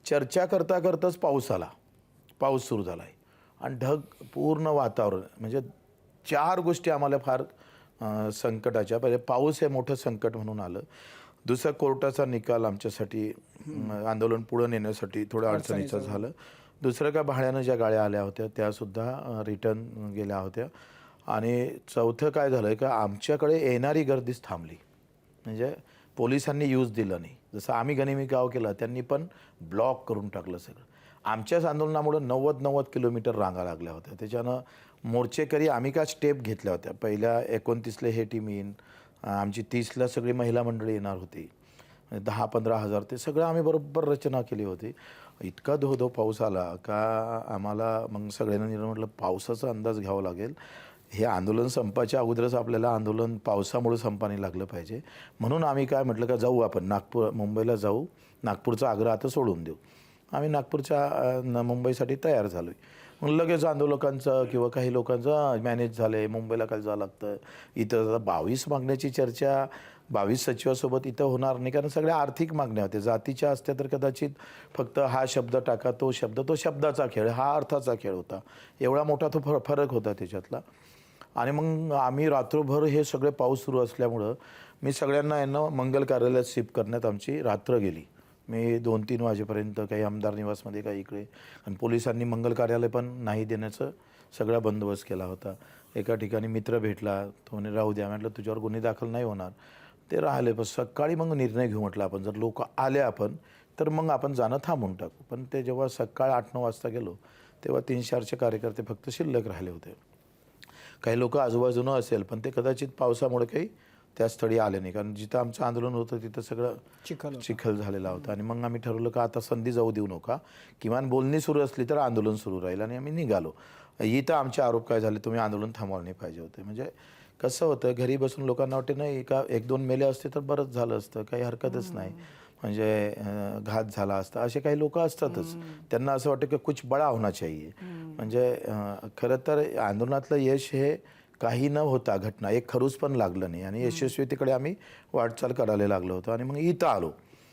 चर्चा करता करताच पाऊस आला. पाऊस सुरू झाला आहे आणि ढग पूर्ण वातावरण म्हणजे 4 गोष्टी आम्हाला फार संकटाच्या. पहिले पाऊस हे मोठं संकट म्हणून आलं. दुसरा कोर्टाचा निकाल आमच्यासाठी आंदोलन पुढं नेण्यासाठी थोडं अडचणीचं झालं. दुसरं का भाड्यानं ज्या गाड्या आल्या होत्या त्यासुद्धा रिटर्न गेल्या होत्या. आणि चौथं काय झालं का आमच्याकडे येणारी गर्दीच थांबली. म्हणजे पोलिसांनी यूज दिलं नाही. जसं आम्ही गनिमी गाव केलं त्यांनी पण ब्लॉक करून टाकलं सगळं. आमच्याच आंदोलनामुळं 90 किलोमीटर रांगा लागल्या होत्या. त्याच्यानं मोर्चेकरी आम्ही काय स्टेप घेतल्या होत्या. पहिल्या 29ला हे टीम येईन, आमची 30ला सगळी महिला मंडळी येणार होती. 10-15 हजार ते सगळं आम्ही बरोबर रचना केली होती. इतका धो पाऊस आला का आम्हाला मग सगळ्यांना निर्णय म्हटलं पावसाचा अंदाज घ्यावा लागेल. हे आंदोलन संपाच्या अगोदरच आपल्याला आंदोलन पावसामुळे संपाने लागलं पाहिजे. म्हणून आम्ही काय म्हटलं का जाऊ आपण मुंबईला जाऊ, नागपूरचा आग्रा आता सोडून देऊ. आम्ही नागपूरच्या मुंबईसाठी तयार झालो आहे. मग लगेच आंदोलकांचं किंवा काही लोकांचं मॅनेज झालं आहे, मुंबईला काय जावं लागतं. इथं आता 22 मागण्याची चर्चा 22 सचिवासोबत इथं होणार नाही, कारण सगळ्या आर्थिक मागण्या होत्या. जातीच्या असत्या तर कदाचित फक्त हा शब्द टाका, तो शब्दाचा खेळ, हा अर्थाचा खेळ होता. एवढा मोठा तो फरक होता त्याच्यातला. आणि मग आम्ही रात्रभर हे सगळे पाऊस सुरू असल्यामुळं मी सगळ्यांना यांना मंगल कार्यालयात शिफ्ट करण्यात आमची रात्र गेली. मी 2-3 वाजेपर्यंत काही आमदार निवासमध्ये काही इकडे. आणि पोलिसांनी मंगल कार्यालय पण नाही देण्याचं सगळा बंदोबस्त केला होता. एका ठिकाणी मित्र भेटला, तो म्हणे राहू द्या. म्हटलं तुझ्यावर गुन्हे दाखल नाही होणार. ते राहिले. पण सकाळी मग निर्णय घेऊ म्हटलं आपण जर लोक आले आपण तर मग आपण जाणं थांबवून टाकू. पण ते जेव्हा सकाळी 8-9 वाजता गेलो तेव्हा 300-400 कार्यकर्ते फक्त शिल्लक राहिले होते. काही लोक आजूबाजूनं असेल पण ते कदाचित पावसामुळे काही त्या स्थळी आले नाही, कारण जिथं आमचं आंदोलन होतं तिथं सगळं चिखल झालेला होता. आणि मग आम्ही ठरवलं का आता संधी जाऊ देऊ नका, किमान बोलणी सुरू असली तर आंदोलन सुरू राहील. आणि आम्ही निघालो. इथं आमचे आरोप काय झाले, तुम्ही आंदोलन थांबवायला नाही पाहिजे होते. म्हणजे कसं होतं घरी बसून लोकांना वाटते नाही का 1-2 मेले असते तर बरंच झालं असतं, काही हरकतच नाही, म्हणजे घात झाला असता. असे काही लोक असतातच. त्यांना असं वाटतं की कुछ बडा होना चाहिए. म्हणजे खरं तर आंदोलनातलं यश हे काही न होता घटना एक खरूच पण लागलं नाही आणि यशस्वी तिकडे आम्ही वाटचाल करायला लागलो होतो. आणि मग इथं आलो.